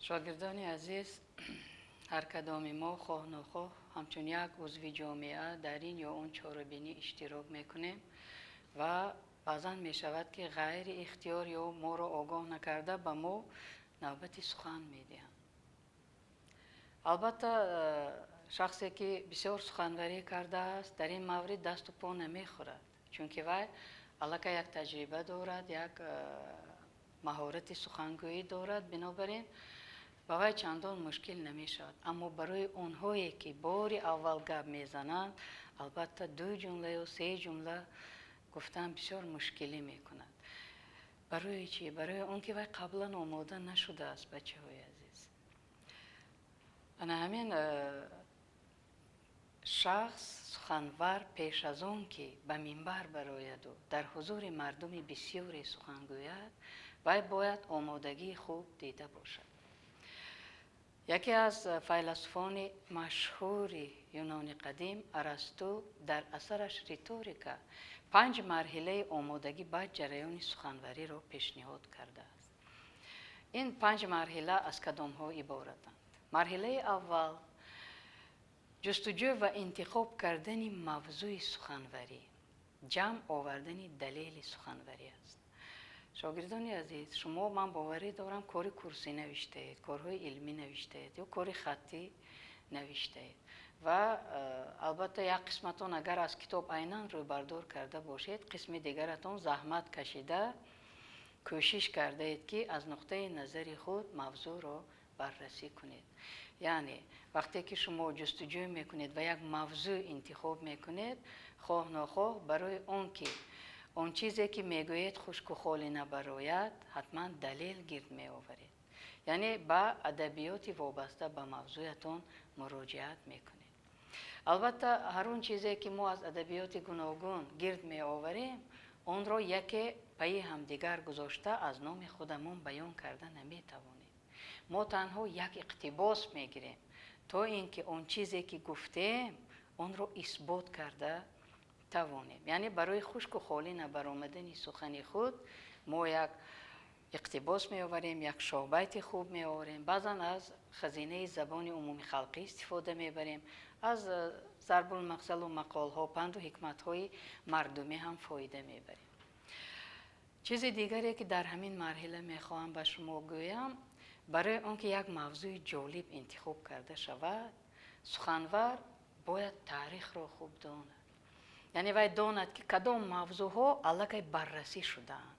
شاگردان عزیز، هر کدام ما خواه نخواه همچون یک عضو جامعه در این یا اون چاره‌بینی اشتراک میکنیم و بعضا میشود که غیر اختیار یا ما را آگاه نکرده به ما نوبت سخن میدهند. البته شخصی که بسیار سخنوری کرده است در این مورد دست و پا نمیخورد، چون که وی البته یک تجربه دارد، یک مهارت سخنگویی دارد، بنابراین با وی چندان مشکل نمی شود. اما برای اونهایی که بار اول گپ میزنند البته 2 جمله یا 3 جمله گفتن بسیار مشکلی میکند. برای چی؟ برای اون که وی قبلا آماده نشده است. بچه های عزیز، انا همین شخص سخنور پیش از اون که به منبر براید و در حضور مردم بسیاری سخن گوید وی باید آمادگی خوب دیده باشد. یکی از فیلسوفان مشهور یونان قدیم ارسطو در اثرش ریتوریکا 5 مرحله آمادگی به جریان سخنوری را پیشنهاد کرده است. این 5 مرحله از کدام ها عبارتند؟ مرحله اول جستجو و انتخاب کردن موضوع سخنوری، جمع آوردن دلیل سخنوری است. شاگردان عزیز، شما من باوری دارم کاری کورسی نوشته اید، کارهای علمی نوشته اید یا کاری خطی نوشته اید و البته یک قسمتون اگر از کتاب عیناً رو بردار کرده باشید، قسم دیگرتون زحمت کشیده کوشش کرده اید که از نقطه نظر خود موضوع را بررسی کنید. یعنی وقتی که شما جستجو میکنید و یک موضوع انتخاب میکنید، خواه نخواه برای اون که اون چیزی که میگویید خشک و خالی نبراید حتما دلیل گرد می آورید. یعنی با ادبیات وابسته به موضوعتون مراجعت میکنید. البته هر اون چیزی که ما از ادبیات گوناگون گرد می آوریم اون را یکی پای همدیگر گذاشته از نام خودمون بیان کرده نمی توانیم. ما تنها یک اقتباس میگیریم تا اینکه اون چیزی که گفتیم اون را اثبات کرده توانیم. یعنی برای خشک و خالی نبرآمدن سخن خود ما یک اقتباس می آوریم، یک شعبیت خوب می آوریم، بعضا از خزینه زبان عمومی خلقی استفاده می بریم، از ضرب المثل و مقال ها، پند و حکمت های مردمی هم فایده می بریم. چیز دیگری که در همین مرحله می خواهم به شما گویم، برای آنکه یک موضوع جالب انتخاب کرده شود سخنور باید تاریخ را خوب داند. یعنی وی داند که کدام موضوع ها الکی بررسی شدند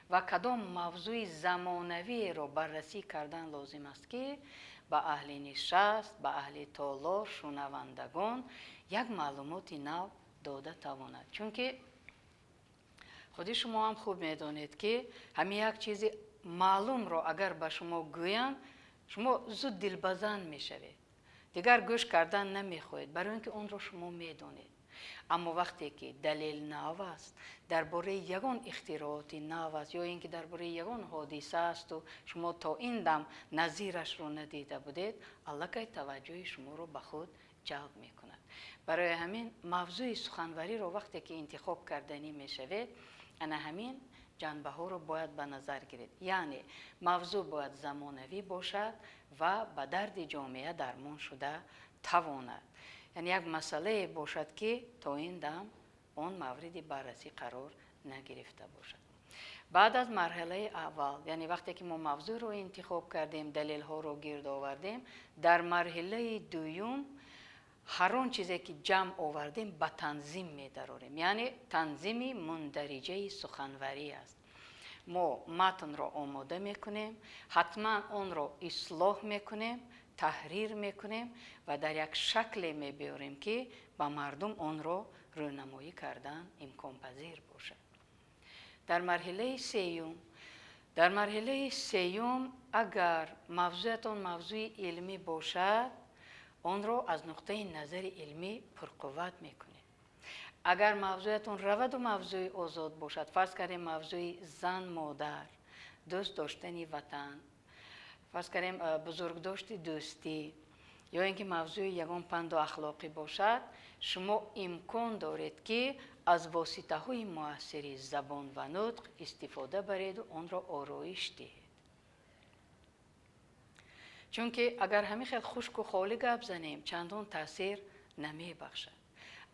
و کدام موضوع زمانوی را بررسی کردن لازم است که به اهل نشست، به اهل تالار، شنوندگان یک معلومات نو داده تواند. چون که خود شما هم خوب میدانید که همین یک چیز معلوم را اگر به شما گویند شما زود دلبزن میشوید، دیگر گوش کردن نمیخواهید برای اینکه اون را شما میدانید. اما وقتی که دلیل نو است، درباره یگان اختراعات نو است یا اینکه درباره یگان حادثه است و شما تا این دم نظیرش رو ندیده بودید، الکی توجه شما رو به خود جلب میکند. برای همین موضوع سخنوری رو وقتی که انتخاب کردنی میشوید انا همین جنبه ها رو باید به نظر گیرید. یعنی موضوع باید زمانوی باشد و به درد جامعه درمان شده تواند. یعنی یک مسئله باشد که تا این دم اون مورد بررسی قرار نگرفته باشد. بعد از مرحله اول، یعنی وقتی که ما موضوع رو انتخاب کردیم، دلیل ها رو گرد آوردیم، در مرحله دوم هر اون چیزی که جمع آوردیم به تنظیم می دراریم. یعنی تنظیم مندرجه سخنوری است. ما متن را آماده میکنیم، حتما اون را اصلاح میکنیم، تحریر میکنیم و در یک شکل میبیاریم که به مردم اون را رونمایی کردن امکان پذیر باشد. در مرحله سیوم اگر موضوعتون موضوع علمی باشد اون را از نقطه نظر علمی پرقوت میکنیم. اگر موضوعتون رود و موضوع آزاد باشد، فرض کردیم موضوع زن مادر، دوست داشتن وطن، فرض کردیم بزرگداشت دوستی یا اینکه موضوع یگان پند و اخلاقی باشد، شما امکان دارید که از واسطه های مؤثر زبان و نطق استفاده برید و آن را آرایش دهید. چون که اگر همین خیلی خشک و خالی گپ زنیم چندان تاثیر نمی بخشد.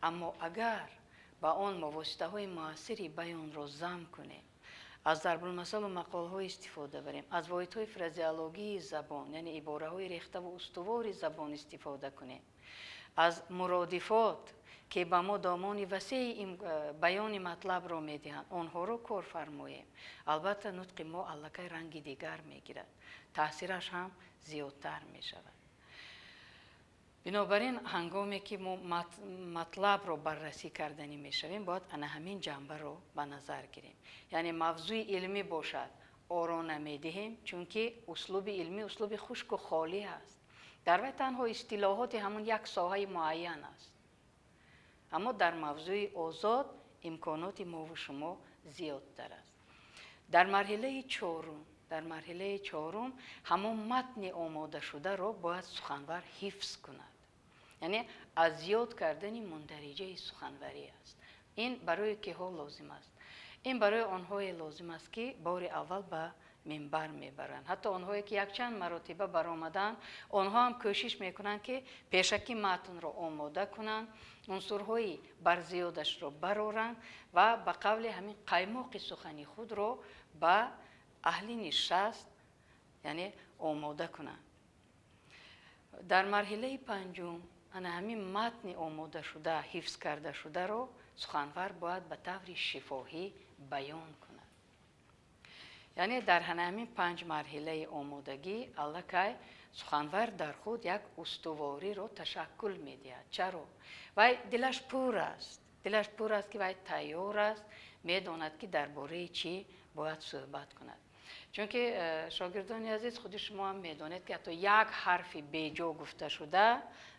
اما اگر با آن مواسطه های موثری بیان را ضم کنیم، از ضرب المثل و مقاله های استفاده بریم، از واحد های فرازیولوژی زبان یعنی عباره های ریخته و استوار زبان استفاده کنیم، از مرادفات که به ما دامان وسیع بیان مطلب را میدهند آنها را کار فرماییم، البته نطق ما الکی رنگ دیگر میگیرد، تاثیرش هم زیادتر می شود. بنابراین هنگامی که ما مطلب رو بررسی کردنی می شویم باید همین جنبه رو به نظر گیریم. یعنی موضوع علمی باشد آرا نمی دهیم، چون که اسلوب علمی اسلوب خشک و خالی است. در واقع تنها اصطلاحات همون یک ساحه معین است، اما در موضوع آزاد امکانات ما و شما زیادتر است. در مرحله چهارم همون متن آماده شده را باید سخنور حفظ کند. یعنی از یاد کردن مندرجه سخنوری است. این برای که ها لازم است؟ این برای آنهای لازم است که بار اول به منبر میبرند. حتی آنهایی که یک چند مرتبه برآمدن، آنها هم کوشش میکنند که پیشکی متن را آماده کنند، عنصرهای برزیادش را برآورند و به قول همین قیماق سخنی خود را به اهل نشست یعنی آماده کنند. در مرحله پنجم همین متن آماده شده حفظ کرده شده را سخنور باید به طور شفاهی بیان کند. یعنی در همین 5 مرحله آمادگی الکی سخنور در خود یک استواری را تشکل میدهد. چرا؟ وای دلش پر است که وای تیار است، میداند که درباره چی باید صحبت کند. چون که شاگردان عزیز خود شما هم میدانید که حتی یک حرف بیجا گفته شده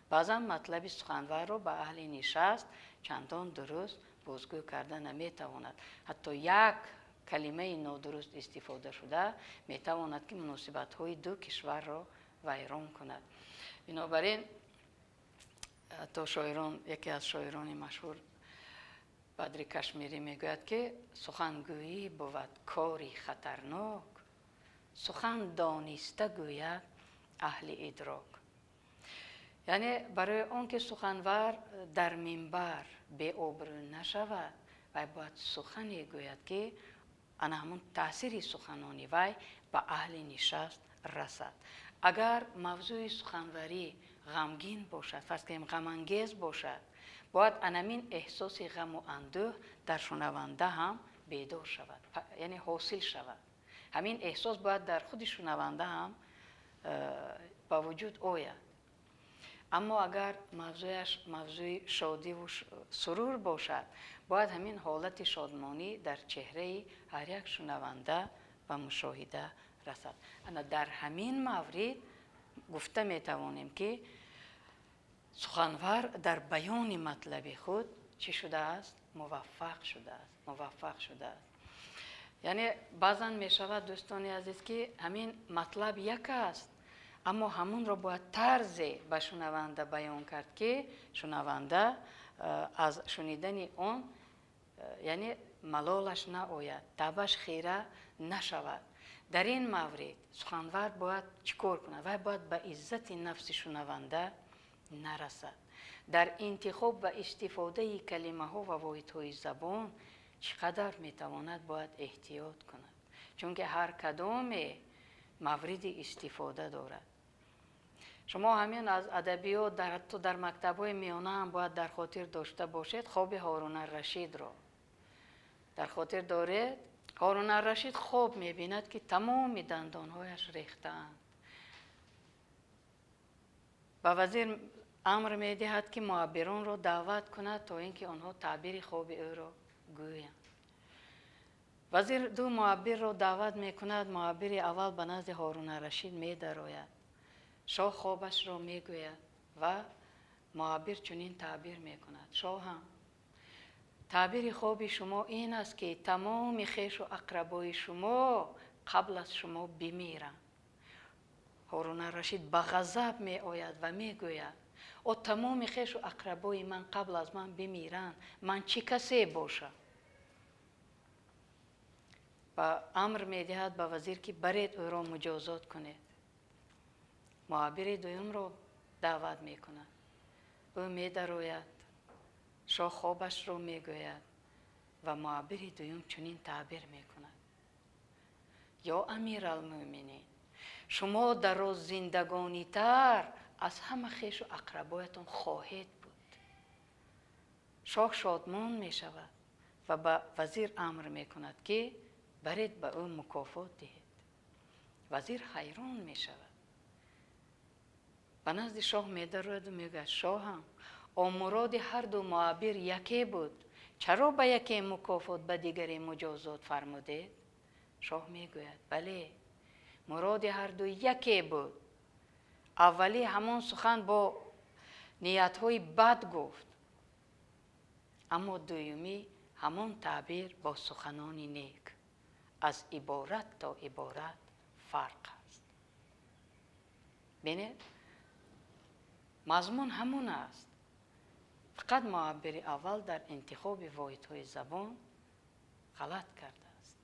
بعضا مطلب سخنور را به اهل نشست چندان درست بازگو کرده نمیتواند. حتی یک کلمه نادرست استفاده شده میتواند که مناسبت های دو کشور را ویران کند. بنابراین حتی شاعران، یکی از شاعران مشهور بدر کشمیری میگوید که سخنگویی بود کاری خطرناک، سخن دانسته گوید اهل ادراک. یعنی برای آنکه سخنور در منبر بی آبرو نشود و باید سخنی گوید که همون تأثیر سخنانی وی به اهل نشست رسد. اگر موضوع سخنوری غمگین باشد، فرض کنیم غم انگیز باشد، باید همین احساس غم و اندوه در شنونده هم بیدار شود، یعنی حاصل شود. همین احساس باید در خود شنونده هم با وجود آید. اما اگر موضوع شادی و سرور باشد، باید همین حالت شادمانی در چهره هر یک شنونده و مشاهده رسد. انا در همین مورد گفته میتوانیم که سخنور در بیان مطلب خود چی شده است؟ موفق شده است. یعنی بعضا می شود دوستان عزیز که همین مطلب یک است، اما همون را باید طرز به شنونده بیان کرد که شنونده از شنیدن آن یعنی ملالش نآید، تبش خیره نشود. در این مورد سخنور باید چیکار کند؟ و باید به عزت نفس شنونده نرسد. در انتخاب و استفاده کلمه ها و واحد های زبان چقدر میتواند باید احتیاط کند، چون که هر کدام مورد استفاده دارد. شما همین از ادبیات حتی در مکتب‌های میانه هم باید در خاطر داشته باشید. خواب هارون الرشید را در خاطر دارید. هارون الرشید خواب می‌بیند که تمام دندانهایش ریخته‌اند. و وزیر امر می‌دهد که معبران را دعوت کند تا اینکه آنها تعبیر خواب او را گویند. وزیر 2 معبر را دعوت می‌کند. معبر اول به نزد هارون الرشید می‌دراید. شاه خوابش را میگوید و معبر چنین تعبیر میکند. شاه هم تعبیر خواب شما این است که تمام خویش و اقربای شما قبل از شما بمیرند. هارون الرشید به غضب می آید و میگوید او تمام خویش و اقربای من قبل از من بمیرند، من چه کسی باشم؟ و امر میدهد به وزیر که برید او را مجازات کنید. معابر دوم رو دعوت میکند. او میدروید، شاه خوابش رو میگوید و معابر دوم چنین تعبیر میکند: یا امیرالمؤمنین، شما در روز زندگانی تر از همه خویش و اقربایتان خواهید بود. شاه شادمان می شود و به وزیر امر می کند که برید به او مکافات دهید. وزیر حیران می شود. به نزد شاه می درآید و می گوید: شاهم، مراد هر دو معابر یکی بود، چرا به یکی مکافات به دیگری مجازات فرمودید؟ شاه می گوید: بله، مراد هر دو یکی بود. اولی همان سخن با نیت‌های بد گفت، اما دومی همان تعبیر با سخنانی نیک. از عبارت تا عبارت فرق است. ببینید، مضمون همون است، فقط معبر اول در انتخاب واحدهای زبان غلط کرده است.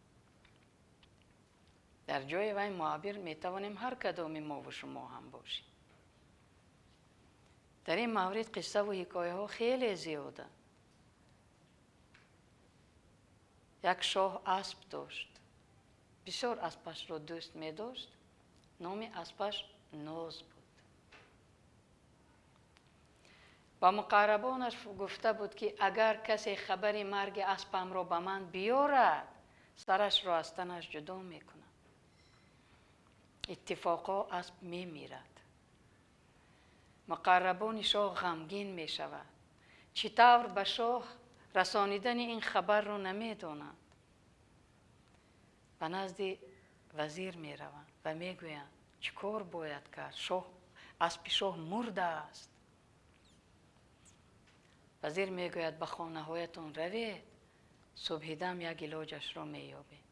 در جای وی معبر می توانیم هر کدام ما و شما هم باشیم. در این مورد قصه و حکایه ها خیلی زیاده. یک شاه اسب داشت، بسیار اسبش را دوست می داشت. نام اسبش ناز بود. با مقربانش گفته بود که اگر کسی خبری مرگ اسبم را به من بیارد، سرش را از تنش جدا می کنم. اتفاقا اسب می میرد. مقربان شاه غمگین می شود. چطور به شاه رسانیدن این خبر را نمی دانند. به نزد وزیر می روند و می گویند چه کار باید کرد؟ اسب شاه مرده است. وزیر می گوید به خانه هایتان روید، صبح دم یک علاجش را می یابید.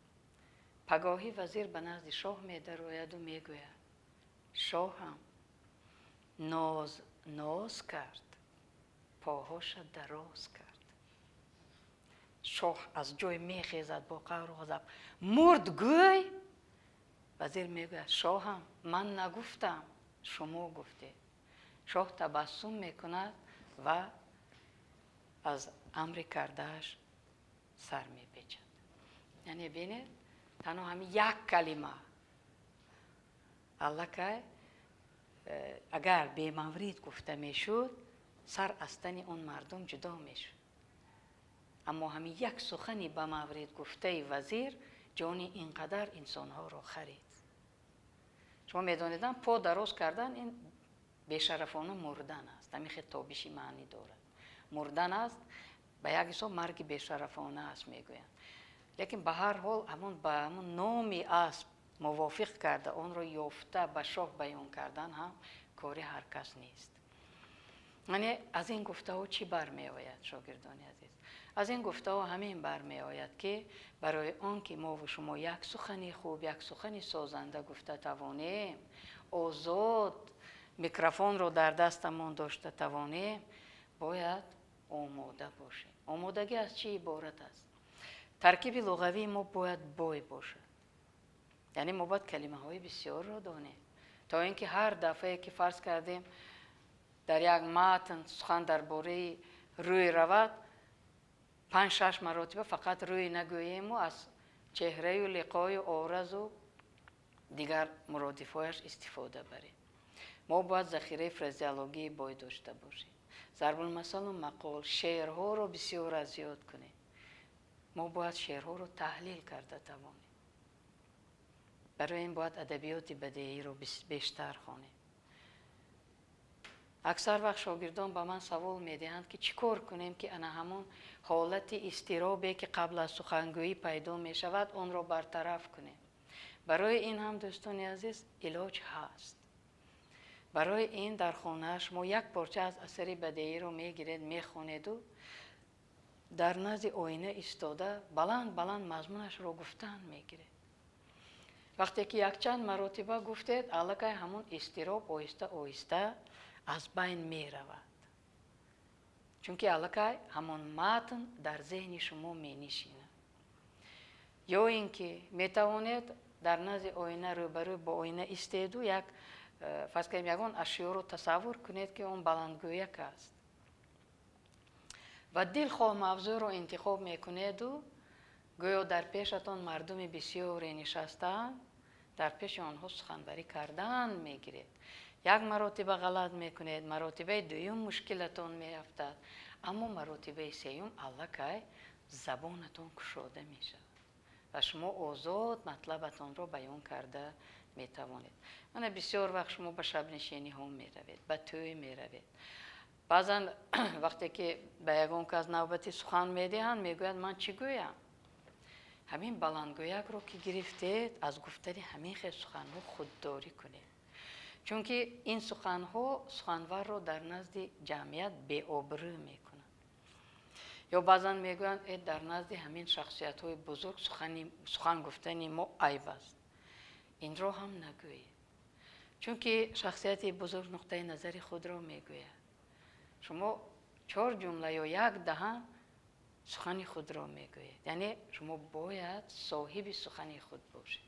پگاهی وزیر به نزد شاه می درآید و می گوید: شاهم، ناز کرد، پاهاش دراز کرد. شاه از جای می خیزد با قهر و غضب: مرد گوی؟ وزیر می گوید: شاهم، من نگفتم، شما گفتید. شاه تبسم می کند و از امر کردهش سر می پیچد. یعنی بینید، تنها همین یک کلمه الکه اگر به مورد گفته می شد، سر از تن اون مردم جدا می شد. اما همین یک سخنی به مورد گفته وزیر جان اینقدر انسانها را خرید. شما میدانیدن پا دراز کردن این بیشرفانه مردن است. همین خطابیشی معنی دارد. مردن است، به یک حساب مرگ بیشرفانه است میگویند. لیکن به هر حال همون نامی اسب موافق کرده آن را یافته به شاه بیان کردن هم کاری هر کس نیست. یعنی از این گفته ها چی برمی آید شاگردان عزیز؟ از این گفته ها همین برمی آید که برای آن که ما و شما یک سخنی خوب، یک سخنی سازنده گفته توانیم، آزاد میکروفون رو در دستمون داشته توانیم، باید آماده باشیم. آمادگی از چی عبارت است؟ ترکیب لغوی ما باید بای باشد. یعنی ما باید کلمه های بسیار را دانیم تا اینکه هر دفعه که فرض کردیم در یک متن سخن درباره روی رود، 5-6 مرتبه فقط روی نگوییم و از چهره و لقای و عارض و دیگر مرادفایش استفاده بریم. ما باید ذخیره فریزیولوژی باید داشته باشیم. ضرب المثل و مقال، شعرها رو بسیار زیاد کنیم. ما باید شعرها رو تحلیل کرده توانیم. برای این باید ادبیات بدیهی رو بیشتر خوانیم. اکثر وقت شاگردان با من سوال میدهند که چیکار کنیم که انا همون حالت اضطرابی که قبل از سخنگویی پیدا می شود اون رو برطرف کنیم. برای این هم دوستان عزیز علاج هست. برای این در خانه شما یک پارچه از اثر بدیهی رو میگیرید، میخونید و در نزد آینه ایستاده بلند مضمونش رو گفتن میگیرید. وقتی که یک چند مرتبه گفتید، الکه همون اضطراب آهسته آهسته از بین می رود. چون که الکه همون متن در ذهن شما می نشینه. یا اینکه می توانید در نزد آینه روبرو با آینه ایستید و یک فرض کنیم یگان اشیا رو تصور کنید که اون بلندگویک است و دلخواه موضوع رو انتخاب میکنید و گویا در پیشتان مردم بسیاری نشستند، در پیش آنها سخنوری کردن میگیرید. یک مرتبه غلط میکنید، مرتبه دوم مشکلتون میافتد، اما مرتبه سوم الکی زبانتون گشوده میشه و شما آزاد مطلبتون رو بیان کرده میتوانید. من بسیار وقت شما به شب نشینی ها میروید، به توی میروید، بعضا وقتی که به یگان کس نوبتی سخن میدهند میگوید من چی گویم؟ همین بلندگویک رو که گرفتید از گفتن همین خیلی سخنها خودداری کنید، چون که این سخنها سخنور رو در نزد جمعیت بی‌آبرو میکنن. یا بعضا میگویند در نزد همین شخصیت های بزرگ سخن گفتن ما عیب است. این رو هم نگویید، چون که شخصیت بزرگ نقطه نظر خود را میگوید. شما 4 جمله یا 1 دهه سخن خود را میگویید، یعنی شما باید صاحب سخن خود باشید.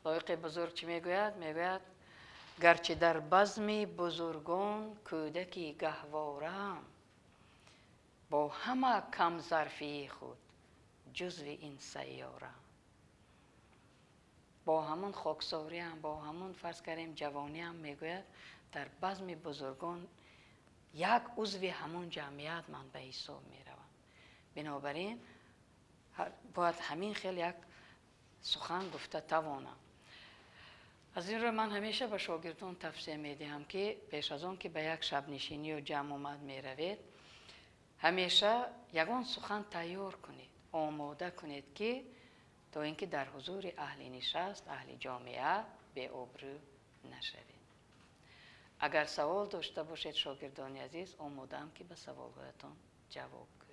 لایق بزرگ چی میگوید؟ میگوید گرچه در بزم بزرگان کودکی گهوارم، با همه کم ظرفی خود جزو این سیارم. با همون خاکساری هم، با همون فرض کردیم جوانی هم میگوید در بزم بزرگان یک عضو همون جمعیت من به حساب میروم. بنابراین باید همین خیلی یک سخن گفته توانم. از این رو من همیشه به شاگردان توصیه میدهم که پیش از آن که به یک شب نشینی و جمع آمد میروید، همیشه یگان سخن تیار کنید، آماده کنید که تا اینکه در حضور اهل نشست، اهل جامعه بی‌آبرو نشوید. اگر سوال داشته باشید شاگردان عزیز، آماده‌ام که به سوالاتتان جواب کنم.